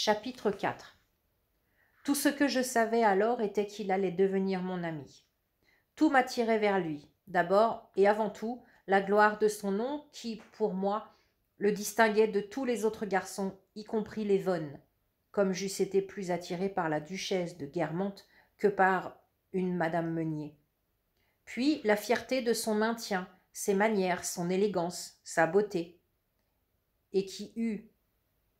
Chapitre 4. Tout ce que je savais alors était qu'il allait devenir mon ami. Tout m'attirait vers lui, d'abord et avant tout, la gloire de son nom qui, pour moi, le distinguait de tous les autres garçons, y compris les Vaughan, comme j'eusse été plus attiré par la duchesse de Guermantes que par une madame Meunier. Puis la fierté de son maintien, ses manières, son élégance, sa beauté, et qui eût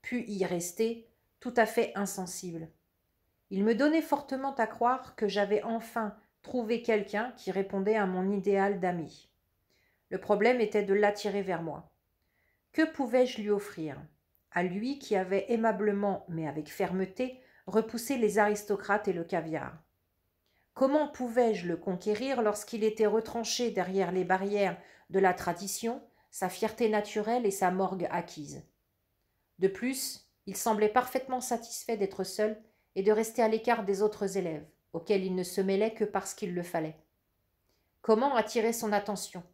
pu y rester, tout à fait insensible. Il me donnait fortement à croire que j'avais enfin trouvé quelqu'un qui répondait à mon idéal d'ami. Le problème était de l'attirer vers moi. Que pouvais-je lui offrir? À lui qui avait aimablement, mais avec fermeté, repoussé les aristocrates et le caviar. Comment pouvais-je le conquérir lorsqu'il était retranché derrière les barrières de la tradition, sa fierté naturelle et sa morgue acquise? De plus, il semblait parfaitement satisfait d'être seul et de rester à l'écart des autres élèves, auxquels il ne se mêlait que parce qu'il le fallait. Comment attirer son attention?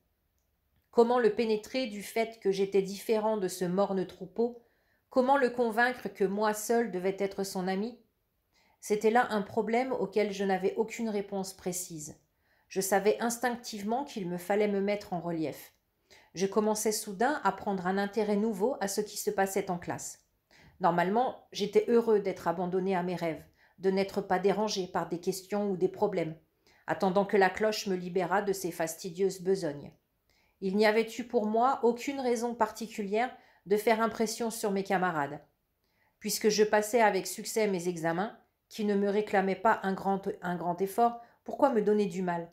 Comment le pénétrer du fait que j'étais différent de ce morne troupeau? Comment le convaincre que moi seul devais être son ami? C'était là un problème auquel je n'avais aucune réponse précise. Je savais instinctivement qu'il me fallait me mettre en relief. Je commençais soudain à prendre un intérêt nouveau à ce qui se passait en classe. Normalement, j'étais heureux d'être abandonné à mes rêves, de n'être pas dérangé par des questions ou des problèmes, attendant que la cloche me libérât de ces fastidieuses besognes. Il n'y avait eu pour moi aucune raison particulière de faire impression sur mes camarades. Puisque je passais avec succès mes examens, qui ne me réclamaient pas un grand effort, pourquoi me donner du mal?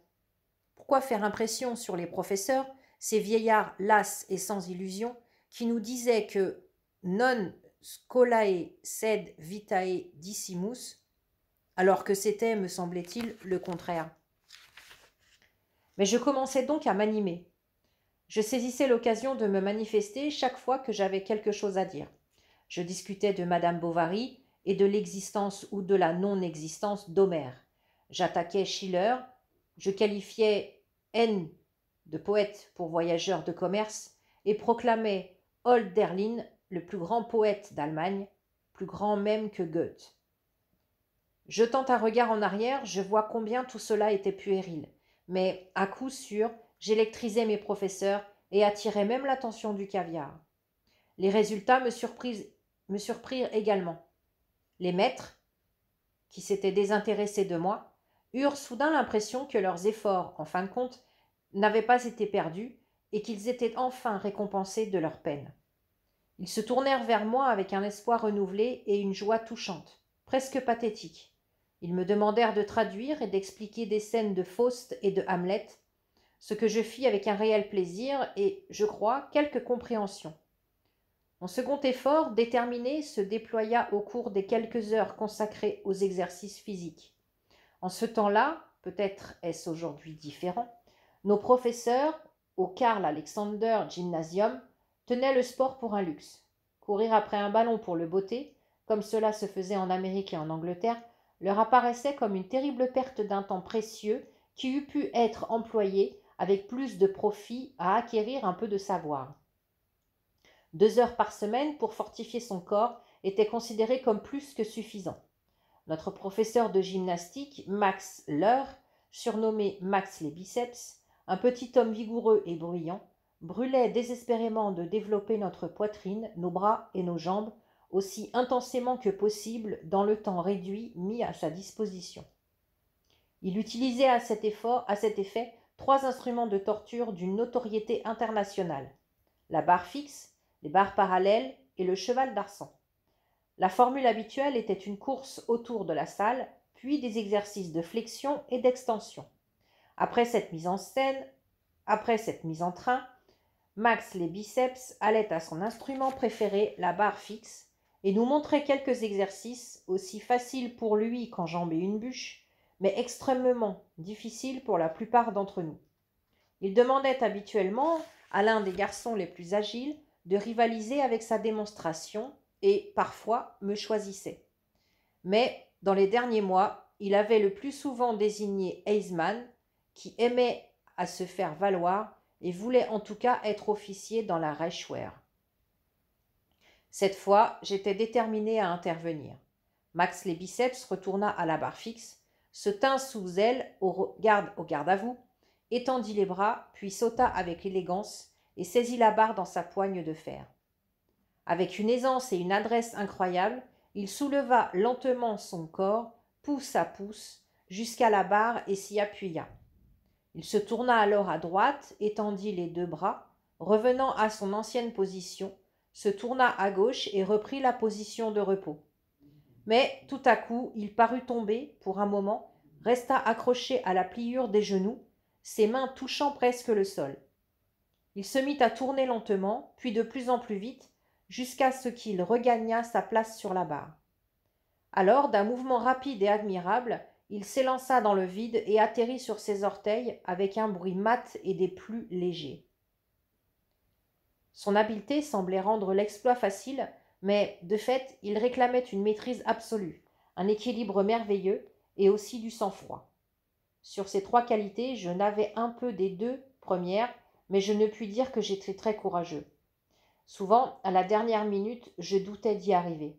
Pourquoi faire impression sur les professeurs, ces vieillards las et sans illusion, qui nous disaient que non scholae sed vitae dissimus, alors que c'était, me semblait-il, le contraire. Mais je commençais donc à m'animer. Je saisissais l'occasion de me manifester chaque fois que j'avais quelque chose à dire. Je discutais de Madame Bovary et de l'existence ou de la non-existence d'Homère. J'attaquais Schiller, je qualifiais N de poète pour voyageur de commerce et proclamais Hölderlin le plus grand poète d'Allemagne, plus grand même que Goethe. Jetant un regard en arrière, je vois combien tout cela était puéril, mais à coup sûr, j'électrisais mes professeurs et attirais même l'attention du caviar. Les résultats me surprirent également. Les maîtres, qui s'étaient désintéressés de moi, eurent soudain l'impression que leurs efforts, en fin de compte, n'avaient pas été perdus et qu'ils étaient enfin récompensés de leur peine. Ils se tournèrent vers moi avec un espoir renouvelé et une joie touchante, presque pathétique. Ils me demandèrent de traduire et d'expliquer des scènes de Faust et de Hamlet, ce que je fis avec un réel plaisir et, je crois, quelque compréhension. Mon second effort, déterminé, se déploya au cours des quelques heures consacrées aux exercices physiques. En ce temps-là, peut-être est-ce aujourd'hui différent, nos professeurs, au Karl Alexander Gymnasium, tenaient le sport pour un luxe. Courir après un ballon pour le botter, comme cela se faisait en Amérique et en Angleterre, leur apparaissait comme une terrible perte d'un temps précieux qui eût pu être employé avec plus de profit à acquérir un peu de savoir. 2 heures par semaine pour fortifier son corps était considéré comme plus que suffisant. Notre professeur de gymnastique, Max Leur, surnommé Max les biceps, un petit homme vigoureux et bruyant, brûlait désespérément de développer notre poitrine, nos bras et nos jambes aussi intensément que possible dans le temps réduit mis à sa disposition. Il utilisait à cet effet 3 instruments de torture d'une notoriété internationale: la barre fixe, les barres parallèles et le cheval d'arçon. La formule habituelle était une course autour de la salle, puis des exercices de flexion et d'extension. Après cette mise en train, Max les biceps allait à son instrument préféré, la barre fixe, et nous montrait quelques exercices aussi faciles pour lui qu'enjamber une bûche, mais extrêmement difficiles pour la plupart d'entre nous. Il demandait habituellement à l'un des garçons les plus agiles de rivaliser avec sa démonstration et, parfois, me choisissait. Mais, dans les derniers mois, il avait le plus souvent désigné Heisman, qui aimait à se faire valoir et voulait en tout cas être officier dans la Reichswehr. Cette fois, j'étais déterminée à intervenir. Max les biceps retourna à la barre fixe, se tint sous elle au garde à vous, étendit les bras, puis sauta avec élégance et saisit la barre dans sa poigne de fer. Avec une aisance et une adresse incroyables, il souleva lentement son corps, pouce à pouce, jusqu'à la barre et s'y appuya. Il se tourna alors à droite, étendit les deux bras, revenant à son ancienne position, se tourna à gauche et reprit la position de repos. Mais tout à coup, il parut tomber, pour un moment, resta accroché à la pliure des genoux, ses mains touchant presque le sol. Il se mit à tourner lentement, puis de plus en plus vite, jusqu'à ce qu'il regagnât sa place sur la barre. Alors, d'un mouvement rapide et admirable, il s'élança dans le vide et atterrit sur ses orteils avec un bruit mat et des plus légers. Son habileté semblait rendre l'exploit facile, mais, de fait, il réclamait une maîtrise absolue, un équilibre merveilleux et aussi du sang-froid. Sur ces trois qualités, je n'avais un peu des deux premières, mais je ne puis dire que j'étais très courageux. Souvent, à la dernière minute, je doutais d'y arriver.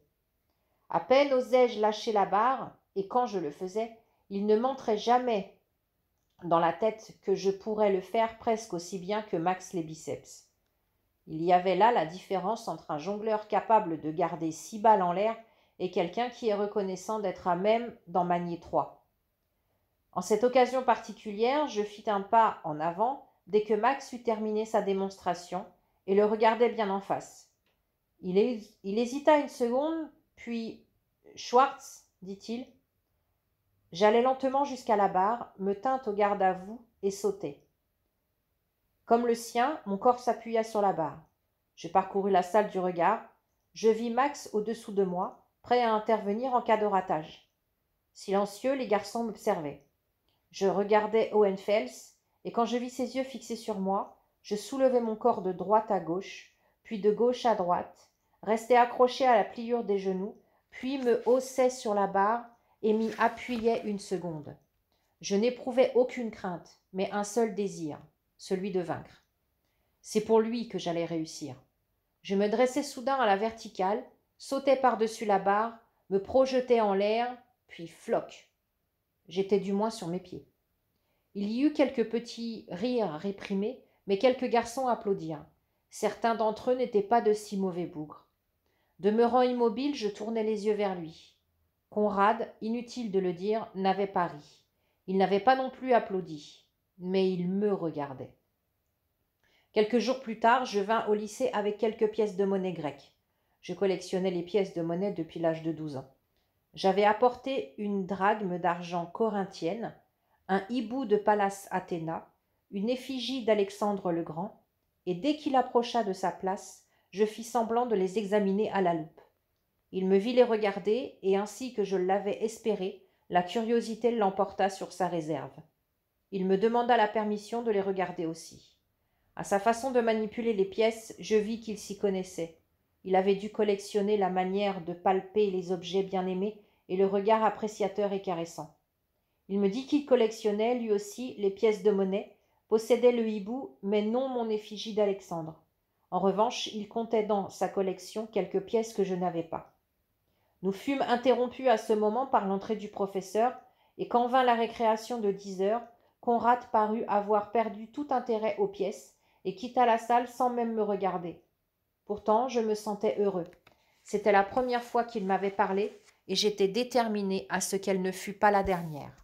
À peine osais-je lâcher la barre, et quand je le faisais, il ne m'entrait jamais dans la tête que je pourrais le faire presque aussi bien que Max les biceps. Il y avait là la différence entre un jongleur capable de garder 6 balles en l'air et quelqu'un qui est reconnaissant d'être à même d'en manier 3. En cette occasion particulière, je fis un pas en avant dès que Max eut terminé sa démonstration et le regardai bien en face. Il hésita une seconde, puis « Schwartz » dit-il. J'allai lentement jusqu'à la barre, me tint au garde à vous et sautai. Comme le sien, mon corps s'appuya sur la barre. Je parcourus la salle du regard. Je vis Max au-dessous de moi, prêt à intervenir en cas de ratage. Silencieux, les garçons m'observaient. Je regardais Hohenfels, et quand je vis ses yeux fixés sur moi, je soulevai mon corps de droite à gauche, puis de gauche à droite, restai accroché à la pliure des genoux, puis me haussai sur la barre et m'y appuyai une seconde. Je n'éprouvais aucune crainte, mais un seul désir, celui de vaincre. C'est pour lui que j'allais réussir. Je me dressai soudain à la verticale, sautai par-dessus la barre, me projetai en l'air, puis floc. J'étais du moins sur mes pieds. Il y eut quelques petits rires réprimés, mais quelques garçons applaudirent. Certains d'entre eux n'étaient pas de si mauvais bougres. Demeurant immobile, je tournai les yeux vers lui. Conrad, inutile de le dire, n'avait pas ri. Il n'avait pas non plus applaudi, mais il me regardait. Quelques jours plus tard, je vins au lycée avec quelques pièces de monnaie grecque. Je collectionnais les pièces de monnaie depuis l'âge de 12 ans. J'avais apporté une drachme d'argent corinthienne, un hibou de Pallas Athéna, une effigie d'Alexandre le Grand, et dès qu'il approcha de sa place, je fis semblant de les examiner à la loupe. Il me vit les regarder, et ainsi que je l'avais espéré, la curiosité l'emporta sur sa réserve. Il me demanda la permission de les regarder aussi. À sa façon de manipuler les pièces, je vis qu'il s'y connaissait. Il avait dû collectionner la manière de palper les objets bien-aimés et le regard appréciateur et caressant. Il me dit qu'il collectionnait, lui aussi, les pièces de monnaie, possédait le hibou, mais non mon effigie d'Alexandre. En revanche, il comptait dans sa collection quelques pièces que je n'avais pas. Nous fûmes interrompus à ce moment par l'entrée du professeur, et quand vint la récréation de 10 heures, Conrad parut avoir perdu tout intérêt aux pièces et quitta la salle sans même me regarder. Pourtant, je me sentais heureux. C'était la première fois qu'il m'avait parlé, et j'étais déterminée à ce qu'elle ne fût pas la dernière.